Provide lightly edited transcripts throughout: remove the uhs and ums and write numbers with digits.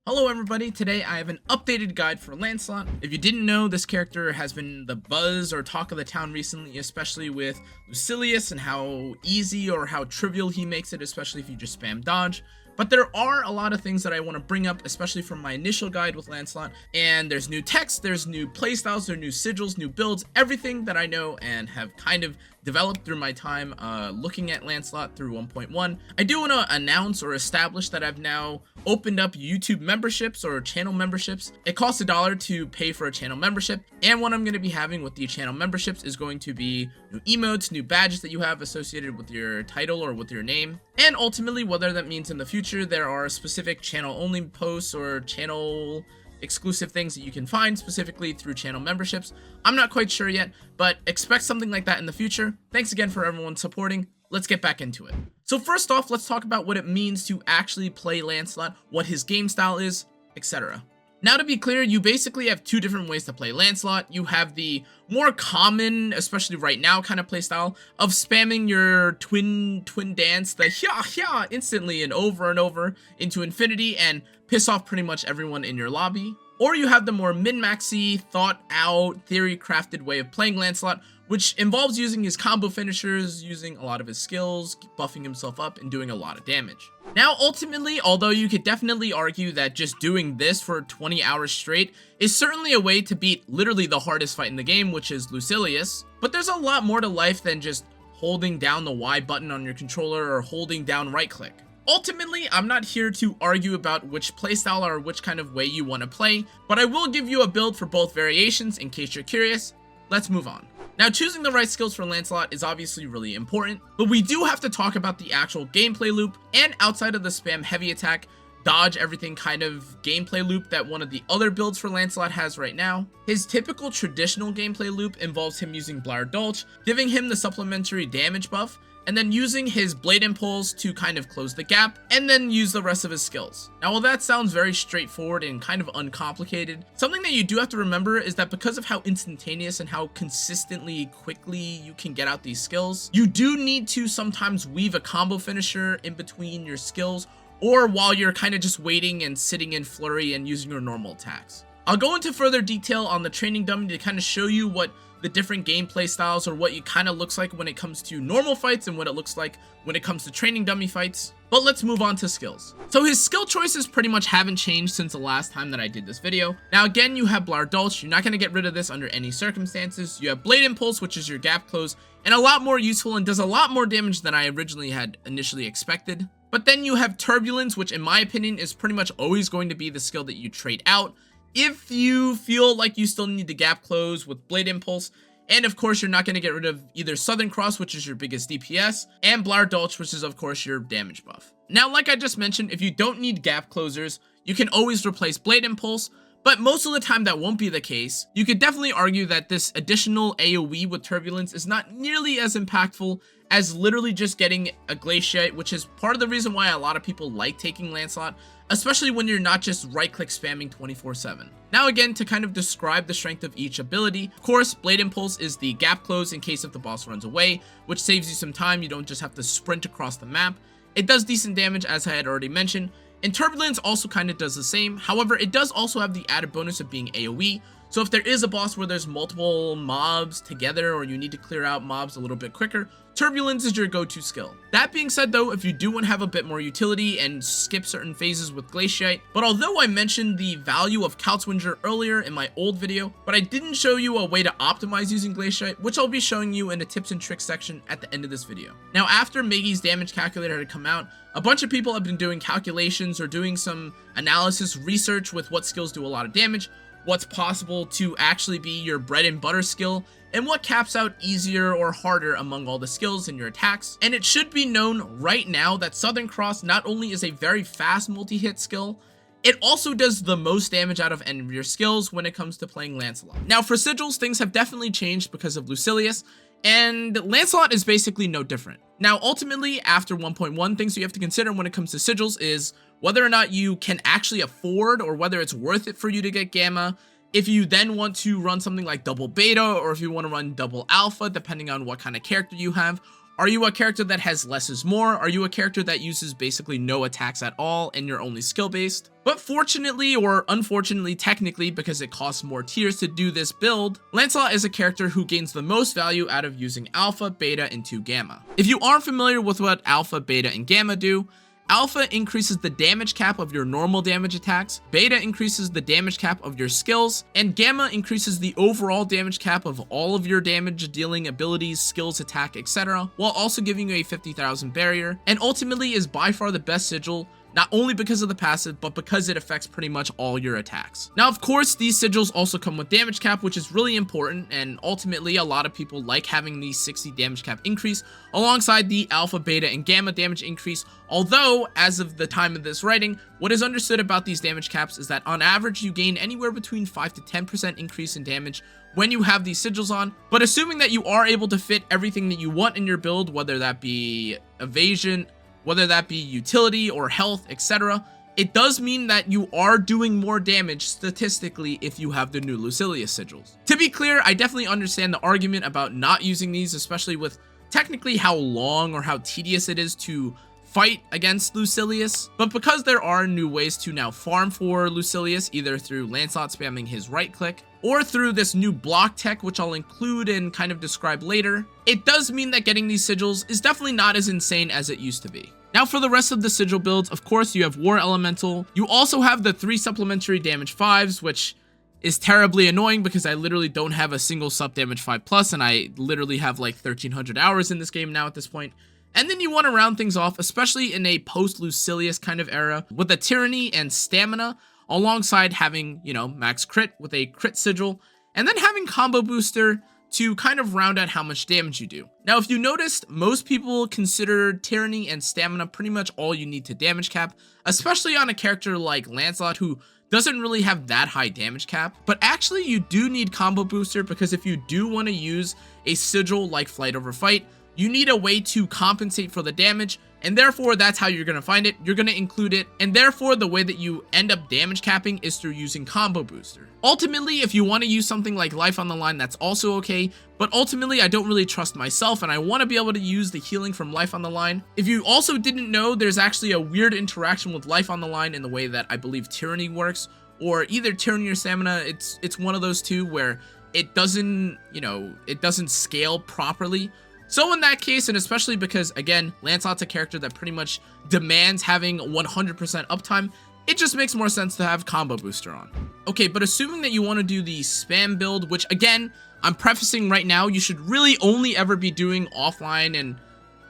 Hello everybody, today I have an updated guide for Lancelot. If you didn't know, this character has been the buzz or talk of the town recently, especially with Lucilius and how easy or how trivial he makes it, especially if you just spam dodge. But there are a lot of things that I want to bring up, especially from my initial guide with Lancelot. And there's new text, there's new playstyles, there's new sigils, new builds, everything that I know and have kind of developed through my time looking at Lancelot through 1.1. I do want to announce or establish that I've now opened up YouTube memberships or channel memberships. It costs $1 to pay for a channel membership, and what I'm going to be having with the channel memberships is going to be new emotes, new badges that you have associated with your title or with your name, and ultimately whether that means in the future there are specific channel only posts or channel exclusive things that you can find specifically through channel memberships. I'm not quite sure yet, but expect something like that in the future. Thanks again for everyone supporting. Let's get back into it. So first off, let's talk about what it means to actually play Lancelot, what his game style is, etc. Now, to be clear, you basically have two different ways to play Lancelot. You have the more common, especially right now, kind of playstyle of spamming your twin dance, the hya instantly and over into infinity and piss off pretty much everyone in your lobby. Or you have the more min-maxy, thought out, theory crafted way of playing Lancelot, which involves using his combo finishers, using a lot of his skills, buffing himself up, and doing a lot of damage. Now, ultimately, although you could definitely argue that just doing this for 20 hours straight is certainly a way to beat literally the hardest fight in the game, which is Lucilius, but there's a lot more to life than just holding down the Y button on your controller or holding down right click. Ultimately, I'm not here to argue about which playstyle or which kind of way you want to play, but I will give you a build for both variations in case you're curious. Let's move on. Now, choosing the right skills for Lancelot is obviously really important, but we do have to talk about the actual gameplay loop and outside of the spam heavy attack, dodge everything kind of gameplay loop that one of the other builds for Lancelot has right now. His typical traditional gameplay loop involves him using Blar Dolch, giving him the supplementary damage buff, and then using his Blade Impulse to kind of close the gap, and then use the rest of his skills. Now, while that sounds very straightforward and kind of uncomplicated, something that you do have to remember is that because of how instantaneous and how consistently quickly you can get out these skills, you do need to sometimes weave a combo finisher in between your skills, or while you're kind of just waiting and sitting in flurry and using your normal attacks. I'll go into further detail on the training dummy to kind of show you what the different gameplay styles or what it kind of looks like when it comes to normal fights and what it looks like when it comes to training dummy fights. But let's move on to skills. So his skill choices pretty much haven't changed since the last time that I did this video. Now again, you have Blar Dolch. You're not going to get rid of this under any circumstances. You have Blade Impulse, which is your gap close, and a lot more useful and does a lot more damage than I originally had initially expected. But then you have Turbulence, which in my opinion is pretty much always going to be the skill that you trade out if you feel like you still need the gap close with Blade Impulse. And of course, you're not going to get rid of either Southern Cross, which is your biggest DPS, and Blar Dolch, which is of course your damage buff. Now, like I just mentioned, if you don't need gap closers, you can always replace Blade Impulse, but most of the time that won't be the case. You could definitely argue that this additional AoE with Turbulence is not nearly as impactful as literally just getting a Glaciate, which is part of the reason why a lot of people like taking Lancelot, especially when you're not just right-click spamming 24/7. Now again, to kind of describe the strength of each ability, of course, Blade Impulse is the gap close in case if the boss runs away, which saves you some time. You don't just have to sprint across the map. It does decent damage, as I had already mentioned, and Turbulence also kind of does the same. However, it does also have the added bonus of being AoE, so if there is a boss where there's multiple mobs together or you need to clear out mobs a little bit quicker, Turbulence is your go-to skill. That being said though, if you do want to have a bit more utility and skip certain phases with Glaciate, but although I mentioned the value of Couchwinger earlier in my old video, but I didn't show you a way to optimize using Glaciate, which I'll be showing you in the tips and tricks section at the end of this video. Now, after Maggie's damage calculator had come out, a bunch of people have been doing calculations or doing some analysis research with what skills do a lot of damage, what's possible to actually be your bread and butter skill, and what caps out easier or harder among all the skills in your attacks. And it should be known right now that Southern Cross not only is a very fast multi-hit skill, it also does the most damage out of any of your skills when it comes to playing Lancelot. Now for Sigils, things have definitely changed because of Lucilius, and Lancelot is basically no different. Now ultimately, after 1.1, things you have to consider when it comes to Sigils is whether or not you can actually afford or whether it's worth it for you to get Gamma, if you then want to run something like double beta, or if you want to run double alpha, depending on what kind of character you have, Are you a character that has less is more? Are you a character that uses basically no attacks at all and you're only skill based? But fortunately or unfortunately technically, because it costs more tiers to do this build, Lancelot is a character who gains the most value out of using alpha, beta, into gamma. If you aren't familiar with what alpha, beta, and gamma do, alpha increases the damage cap of your normal damage attacks, beta increases the damage cap of your skills, and gamma increases the overall damage cap of all of your damage dealing abilities, skills, attack, etc., while also giving you a 50,000 barrier, and ultimately is by far the best sigil, not only because of the passive, but because it affects pretty much all your attacks. Now, of course, these sigils also come with damage cap, which is really important, and ultimately a lot of people like having the 60 damage cap increase alongside the alpha, beta, and gamma damage increase, although, as of the time of this writing, what is understood about these damage caps is that on average you gain anywhere between 5 to 10% increase in damage when you have these sigils on, but assuming that you are able to fit everything that you want in your build, whether that be evasion, whether that be utility or health, etc., it does mean that you are doing more damage statistically if you have the new Lucilius sigils. To be clear, I definitely understand the argument about not using these, especially with technically how long or how tedious it is to fight against Lucilius, but because there are new ways to now farm for Lucilius, either through Lancelot spamming his right click, or through this new block tech, which I'll include and kind of describe later, it does mean that getting these sigils is definitely not as insane as it used to be. Now for the rest of the sigil builds, of course you have War Elemental. You also have the 3 supplementary damage 5s, which is terribly annoying because I literally don't have a single sub damage 5+, and I literally have like 1300 hours in this game now at this point. And then you want to round things off, especially in a post-Lucilius kind of era, with a Tyranny and Stamina, alongside having, you know, max crit with a crit sigil, and then having combo booster to kind of round out how much damage you do. Now, if you noticed, most people consider Tyranny and Stamina pretty much all you need to damage cap, especially on a character like Lancelot, who doesn't really have that high damage cap, but actually you do need combo booster, because if you do want to use a sigil like Flight Over Fight, you need a way to compensate for the damage, and therefore that's how you're going to find it. You're going to include it, and therefore the way that you end up damage capping is through using combo booster. Ultimately, if you want to use something like Life on the Line, that's also okay, but ultimately I don't really trust myself, and I want to be able to use the healing from Life on the Line. If you also didn't know, there's actually a weird interaction with Life on the Line in the way that I believe Tyranny works, or either Tyranny or Stamina. It's one of those two where it doesn't, you know, it doesn't scale properly. So in that case, and especially because, again, Lancelot's a character that pretty much demands having 100% uptime, it just makes more sense to have combo booster on. Okay, but assuming that you want to do the spam build, which again, I'm prefacing right now, you should really only ever be doing offline and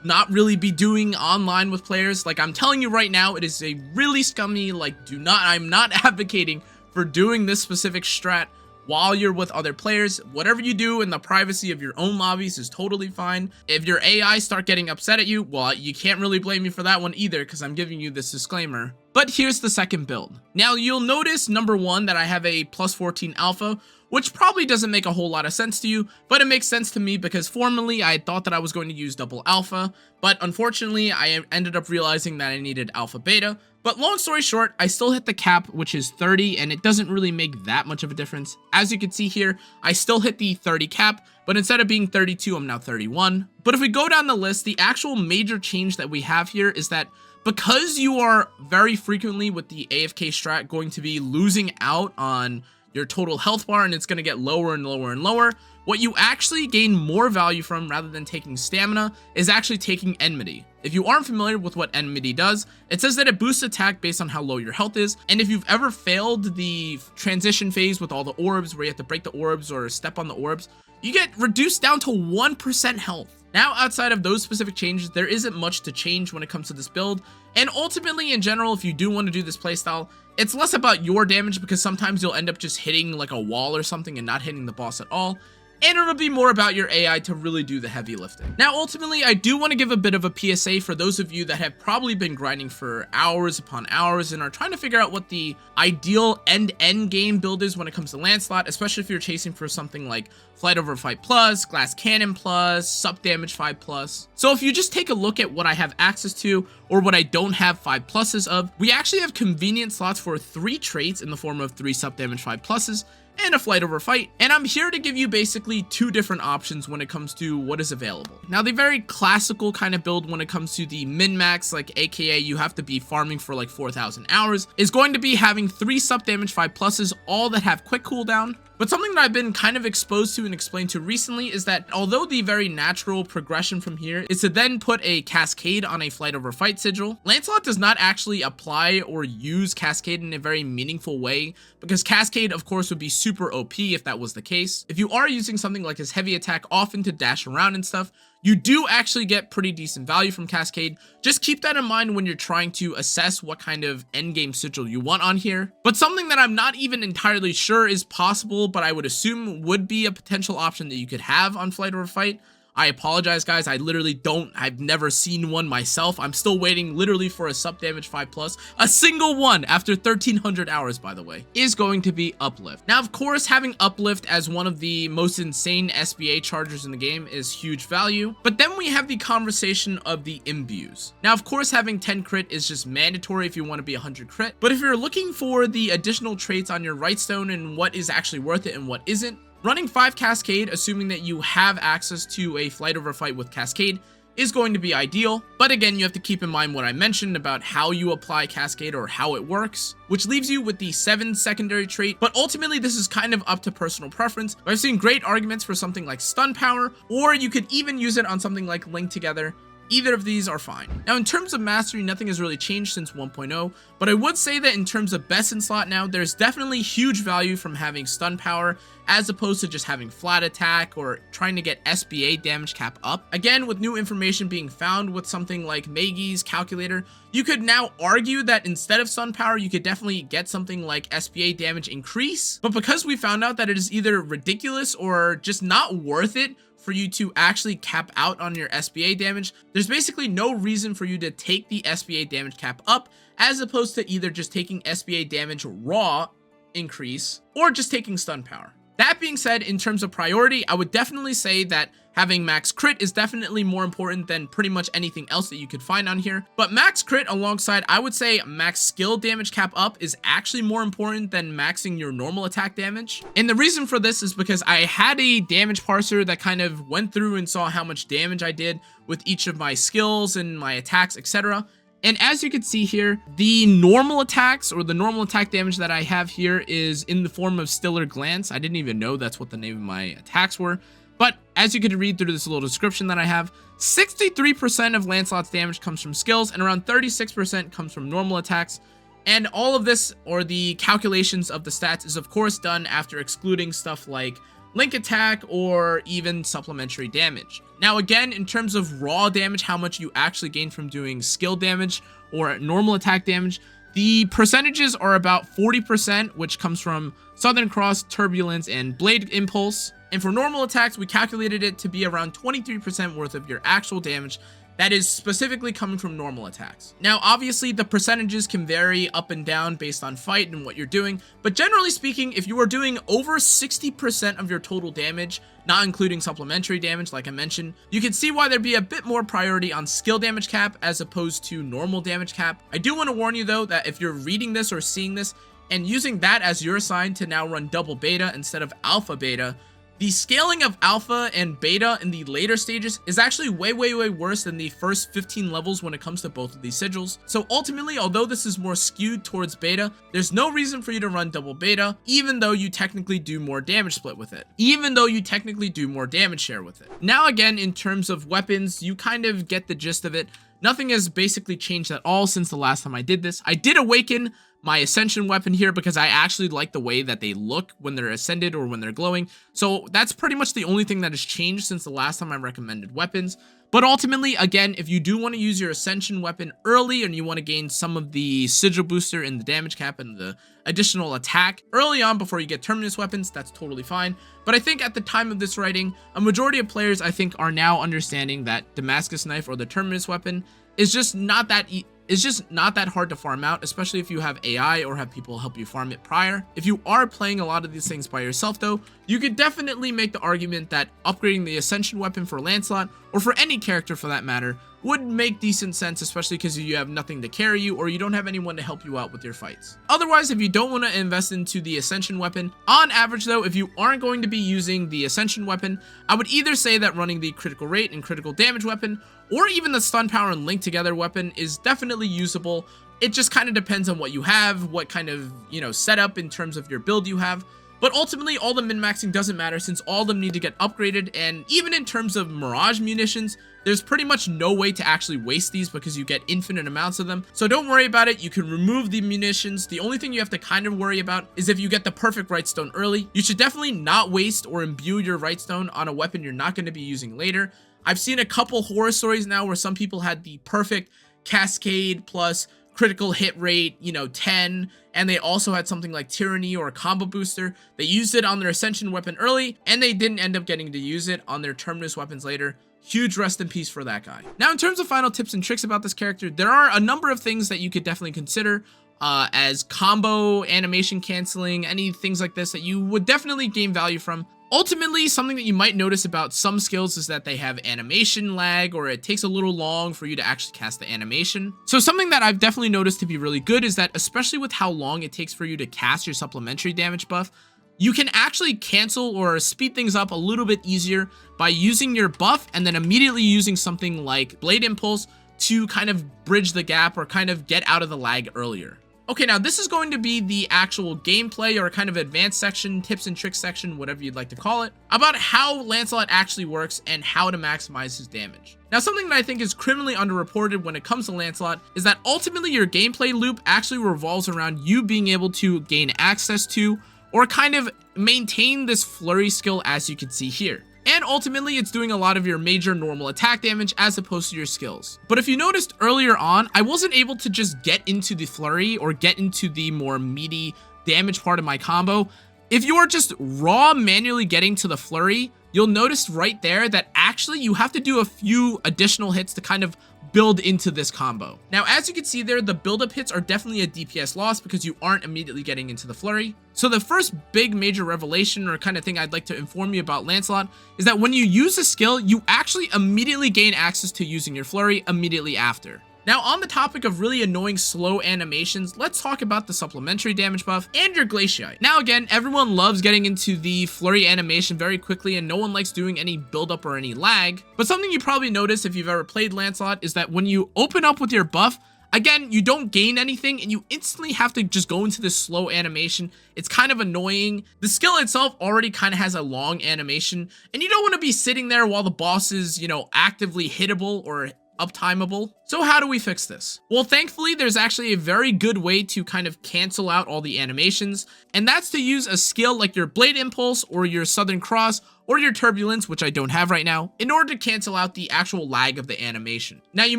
not really be doing online with players. Like, I'm telling you right now, it is a really scummy, like, I'm not advocating for doing this specific strat while you're with other players. Whatever you do in the privacy of your own lobbies is totally fine. If your AI start getting upset at you, well, you can't really blame me for that one either, because I'm giving you this disclaimer. But here's the second build. Now, you'll notice, number one, that I have a +14 alpha, which probably doesn't make a whole lot of sense to you, but it makes sense to me because formerly I thought that I was going to use double alpha, but unfortunately I ended up realizing that I needed alpha beta. But long story short, I still hit the cap, which is 30, and it doesn't really make that much of a difference. As you can see here, I still hit the 30 cap, but instead of being 32, I'm now 31. But if we go down the list, the actual major change that we have here is that because you are very frequently with the AFK strat going to be losing out on your total health bar, and it's going to get lower and lower and lower, what you actually gain more value from rather than taking stamina is actually taking enmity. If you aren't familiar with what enmity does, it says that it boosts attack based on how low your health is, and if you've ever failed the transition phase with all the orbs where you have to break the orbs or step on the orbs, you get reduced down to 1% health. Now, outside of those specific changes, there isn't much to change when it comes to this build, and ultimately, in general, if you do want to do this playstyle, it's less about your damage because sometimes you'll end up just hitting like a wall or something and not hitting the boss at all, and it'll be more about your AI to really do the heavy lifting. Now, ultimately, I do want to give a bit of a PSA for those of you that have probably been grinding for hours upon hours and are trying to figure out what the ideal end game build is when it comes to Lancelot, especially if you're chasing for something like Flight Over Fight Plus, Glass Cannon Plus, Sub Damage 5 Plus. So if you just take a look at what I have access to, or what I don't have 5+ of, we actually have convenient slots for 3 traits in the form of 3 sub damage 5+, and a flight over fight, and I'm here to give you basically 2 different options when it comes to what is available. Now, the very classical kind of build when it comes to the min-max, like aka you have to be farming for like 4,000 hours, is going to be having 3 sub damage 5+, all that have quick cooldown. But something that I've been kind of exposed to and explained to recently is that although the very natural progression from here is to then put a Cascade on a flight over fight sigil, Lancelot does not actually apply or use Cascade in a very meaningful way, because Cascade of course would be super OP if that was the case. If you are using something like his heavy attack often to dash around and stuff, you do actually get pretty decent value from Cascade. Just keep that in mind when you're trying to assess what kind of endgame sigil you want on here. But something that I'm not even entirely sure is possible, but I would assume would be a potential option that you could have on Flight over Fight. I apologize, guys. I've never seen one myself. I'm still waiting literally for a sub damage 5+. A single one after 1,300 hours, by the way, is going to be Uplift. Now, of course, having Uplift as one of the most insane SBA chargers in the game is huge value. But then we have the conversation of the imbues. Now, of course, having 10 crit is just mandatory if you want to be 100 crit. But if you're looking for the additional traits on your right stone and what is actually worth it and what isn't, running 5 Cascade, assuming that you have access to a flight over fight with Cascade, is going to be ideal. But again, you have to keep in mind what I mentioned about how you apply Cascade or how it works, which leaves you with the 7 secondary trait. But ultimately, this is kind of up to personal preference. I've seen great arguments for something like Stun Power, or you could even use it on something like Link Together. Either of these are fine. Now, in terms of mastery, nothing has really changed since 1.0, but I would say that in terms of best in slot now, there's definitely huge value from having stun power as opposed to just having flat attack or trying to get SBA damage cap up. Again, with new information being found with something like Maggie's calculator, you could now argue that instead of stun power, you could definitely get something like SBA damage increase. But because we found out that it is either ridiculous or just not worth it for you to actually cap out on your SBA damage, there's basically no reason for you to take the SBA damage cap up, as opposed to either just taking SBA damage raw increase or just taking stun power. That being said, in terms of priority, I would definitely say that having max crit is definitely more important than pretty much anything else that you could find on here. But max crit alongside, I would say max skill damage cap up is actually more important than maxing your normal attack damage. And the reason for this is because I had a damage parser that kind of went through and saw how much damage I did with each of my skills and my attacks, etc. And as you can see here, the normal attacks or the normal attack damage that I have here is in the form of Stiller Glance. I didn't even know that's what the name of my attacks were. But as you can read through this little description that I have, 63% of Lancelot's damage comes from skills and around 36% comes from normal attacks. And all of this, or the calculations of the stats, is of course done after excluding stuff like link attack or even supplementary damage. Now again, in terms of raw damage, how much you actually gain from doing skill damage or normal attack damage, the percentages are about 40%, which comes from Southern Cross, Turbulence, and Blade Impulse. And for normal attacks, we calculated it to be around 23% worth of your actual damage that is specifically coming from normal attacks. Now, obviously, the percentages can vary up and down based on fight and what you're doing, but generally speaking, if you are doing over 60% of your total damage, not including supplementary damage, like I mentioned, you can see why there'd be a bit more priority on skill damage cap as opposed to normal damage cap. I do want to warn you, though, that if you're reading this or seeing this and using that as your sign to now run double beta instead of alpha beta, the scaling of alpha and beta in the later stages is actually way worse than the first 15 levels when it comes to both of these sigils. So ultimately, although this is more skewed towards beta, there's no reason for you to run double beta, even though you technically do more damage split with it. Even though you technically do more damage share with it. Now again, in terms of weapons, you kind of get the gist of it. Nothing has basically changed at all since the last time I did this. I did awaken my Ascension weapon here because I actually like the way that they look when they're ascended or when they're glowing. So that's pretty much the only thing that has changed since the last time I recommended weapons. But ultimately, again, if you do want to use your Ascension weapon early and you want to gain some of the Sigil booster and the damage cap and the additional attack early on before you get Terminus weapons, that's totally fine. But I think at the time of this writing, a majority of players, I think, are now understanding that Damascus Knife or the Terminus weapon is just not that is just not that hard to farm out, especially if you have AI or have people help you farm it prior. If you are playing a lot of these things by yourself though, you could definitely make the argument that upgrading the Ascension weapon for Lancelot, or for any character for that matter, would make decent sense, especially because you have nothing to carry you or you don't have anyone to help you out with your fights. Otherwise, if you don't want to invest into the Ascension weapon, on average though, if you aren't going to be using the Ascension weapon, I would either say that running the critical rate and critical damage weapon, or even the stun power and link together weapon is definitely usable. It just kind of depends on what you have, what kind of, setup in terms of your build you have. But ultimately, all the min-maxing doesn't matter since all of them need to get upgraded, and even in terms of Mirage munitions, there's pretty much no way to actually waste these because you get infinite amounts of them. So don't worry about it, you can remove the munitions. The only thing you have to kind of worry about is if you get the perfect right stone early. You should definitely not waste or imbue your right stone on a weapon you're not going to be using later. I've seen a couple horror stories now where some people had the perfect cascade plus critical hit rate, 10, and they also had something like Tyranny or a combo booster. They used it on their Ascension weapon early, and they didn't end up getting to use it on their Terminus weapons later. Huge rest in peace for that guy. Now, in terms of final tips and tricks about this character, there are a number of things that you could definitely consider as combo, animation canceling, any things like this that you would definitely gain value from. Ultimately, something that you might notice about some skills is that they have animation lag, or it takes a little long for you to actually cast the animation. So something that I've definitely noticed to be really good is that, especially with how long it takes for you to cast your supplementary damage buff, you can actually cancel or speed things up a little bit easier by using your buff and then immediately using something like Blade Impulse to kind of bridge the gap or kind of get out of the lag earlier. Okay, now this is going to be the actual gameplay or kind of advanced section, tips and tricks section, whatever you'd like to call it, about how Lancelot actually works and how to maximize his damage. Now, something that I think is criminally underreported when it comes to Lancelot is that ultimately your gameplay loop actually revolves around you being able to gain access to or kind of maintain this flurry skill, as you can see here. And ultimately, it's doing a lot of your major normal attack damage as opposed to your skills. But if you noticed earlier on, I wasn't able to just get into the flurry or get into the more meaty damage part of my combo. If you are just raw manually getting to the flurry, you'll notice right there that actually you have to do a few additional hits to kind of build into this combo. Now, as you can see there, the build-up hits are definitely a DPS loss because you aren't immediately getting into the flurry. So the first big major revelation or kind of thing I'd like to inform you about Lancelot is that when you use a skill, you actually immediately gain access to using your flurry immediately after. Now, on the topic of really annoying slow animations, let's talk about the supplementary damage buff and your Glaciite. Now, again, everyone loves getting into the flurry animation very quickly and no one likes doing any buildup or any lag. But something you probably noticed if you've ever played Lancelot is that when you open up with your buff, again, you don't gain anything and you instantly have to just go into this slow animation. It's kind of annoying. The skill itself already kind of has a long animation and you don't want to be sitting there while the boss is, actively hittable or uptimable. So how do we fix this? Well, thankfully, there's actually a very good way to kind of cancel out all the animations, and that's to use a skill like your Blade Impulse or your Southern Cross or your Turbulence, which I don't have right now, in order to cancel out the actual lag of the animation. Now, you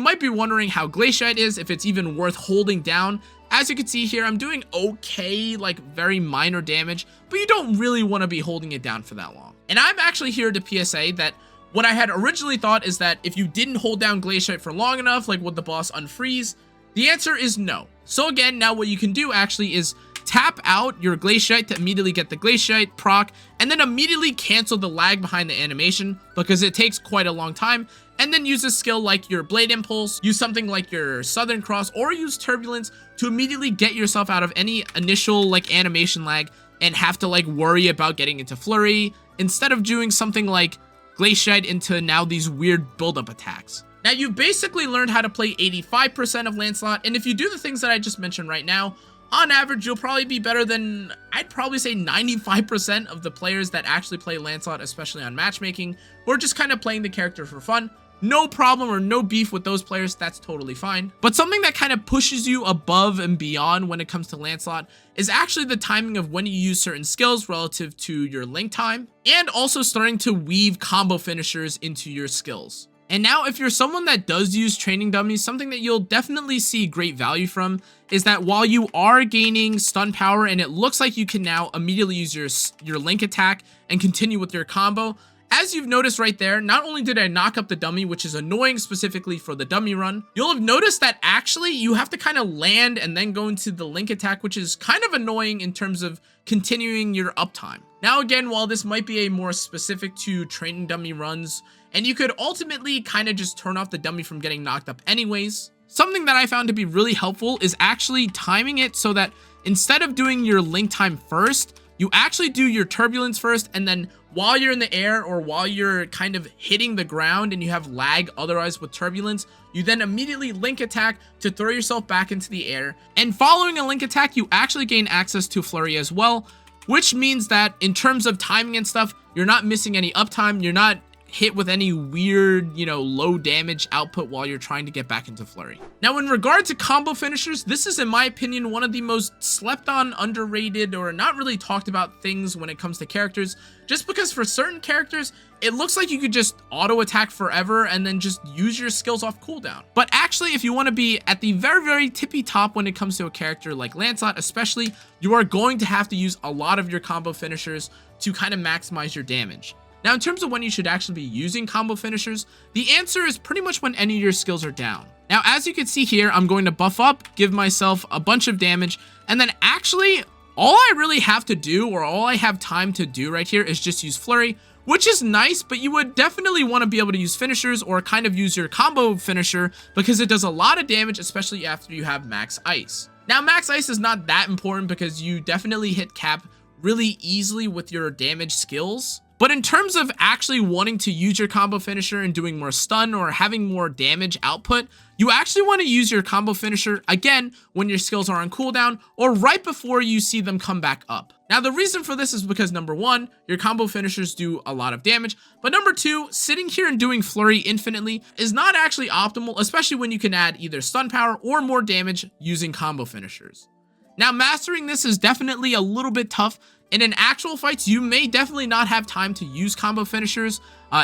might be wondering how Glaciite is, if it's even worth holding down. As you can see here, I'm doing okay, like very minor damage, but you don't really want to be holding it down for that long. And I'm actually here to PSA that what I had originally thought is that if you didn't hold down Glaciite for long enough, like would the boss unfreeze? The answer is no. So again, now what you can do actually is tap out your Glaciite to immediately get the Glaciite proc, and then immediately cancel the lag behind the animation because it takes quite a long time, and then use a skill like your Blade Impulse, use something like your Southern Cross, or use Turbulence to immediately get yourself out of any initial animation lag and have to worry about getting into flurry, instead of doing something like Glaciite into now these weird build-up attacks. Now, you basically learned how to play 85% of Lancelot, and if you do the things that I just mentioned right now, on average, you'll probably be better than, I'd probably say 95% of the players that actually play Lancelot, especially on matchmaking, who are just kind of playing the character for fun. No problem or no beef with those players, that's totally fine. But something that kind of pushes you above and beyond when it comes to Lancelot is actually the timing of when you use certain skills relative to your link time, and also starting to weave combo finishers into your skills. And now, if you're someone that does use training dummies, something that you'll definitely see great value from is that while you are gaining stun power and it looks like you can now immediately use your link attack and continue with your combo, As you've noticed right there, not only did I knock up the dummy, which is annoying specifically for the dummy run, you'll have noticed that actually you have to kind of land and then go into the link attack, which is kind of annoying in terms of continuing your uptime. Now again, while this might be a more specific to training dummy runs, and you could ultimately kind of just turn off the dummy from getting knocked up anyways, something that I found to be really helpful is actually timing it so that instead of doing your link time first, you actually do your turbulence first, and then while you're in the air or while you're kind of hitting the ground and you have lag otherwise with turbulence, you then immediately link attack to throw yourself back into the air. And following a link attack, you actually gain access to flurry as well, which means that in terms of timing and stuff, you're not missing any uptime, you're not hit with any weird, low damage output while you're trying to get back into flurry. Now, in regard to combo finishers, this is, in my opinion, one of the most slept on, underrated, or not really talked about things when it comes to characters, just because for certain characters, it looks like you could just auto attack forever and then just use your skills off cooldown. But actually, if you want to be at the very, very tippy top when it comes to a character like Lancelot especially, you are going to have to use a lot of your combo finishers to kind of maximize your damage. Now, in terms of when you should actually be using combo finishers, the answer is pretty much when any of your skills are down. Now, as you can see here, I'm going to buff up, give myself a bunch of damage, and then actually, all I really have to do, or all I have time to do right here, is just use flurry, which is nice, but you would definitely want to be able to use finishers or kind of use your combo finisher because it does a lot of damage, especially after you have max ice. Now, max ice is not that important because you definitely hit cap really easily with your damage skills. But in terms of actually wanting to use your combo finisher and doing more stun or having more damage output, you actually want to use your combo finisher, again, when your skills are on cooldown or right before you see them come back up. Now, the reason for this is because number one, your combo finishers do a lot of damage, but number two, sitting here and doing flurry infinitely is not actually optimal, especially when you can add either stun power or more damage using combo finishers. Now, mastering this is definitely a little bit tough. And in actual fights, you may definitely not have time to use combo finishers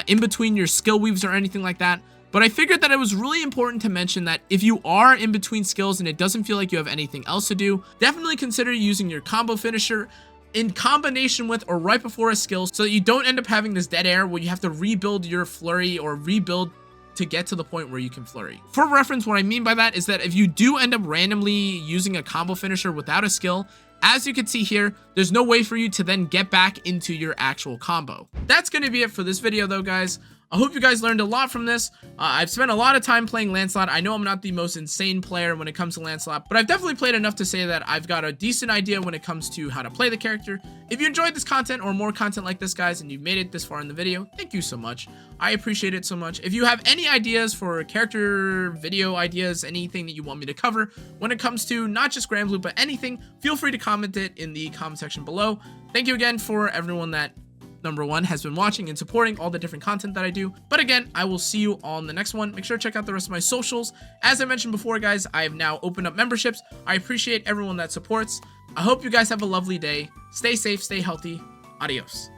in between your skill weaves or anything like that. But I figured that it was really important to mention that if you are in between skills and it doesn't feel like you have anything else to do, definitely consider using your combo finisher in combination with or right before a skill so that you don't end up having this dead air where you have to rebuild your flurry or rebuild to get to the point where you can flurry. For reference, what I mean by that is that if you do end up randomly using a combo finisher without a skill, as you can see here, there's no way for you to then get back into your actual combo. That's going to be it for this video though, guys. I hope you guys learned a lot from this. I've spent a lot of time playing Lancelot. I know I'm not the most insane player when it comes to Lancelot, but I've definitely played enough to say that I've got a decent idea when it comes to how to play the character. If you enjoyed this content or more content like this, guys, and you've made it this far in the video, thank you so much. I appreciate it so much. If you have any ideas for character video ideas, anything that you want me to cover when it comes to not just Grand Blue, but anything, feel free to comment it in the comment section below. Thank you again for everyone that number one has been watching and supporting all the different content that I do. But again, I will see you on the next one. Make sure to check out the rest of my socials. As I mentioned before, guys, I have now opened up memberships. I appreciate everyone that supports. I hope you guys have a lovely day. Stay safe, stay healthy. Adios.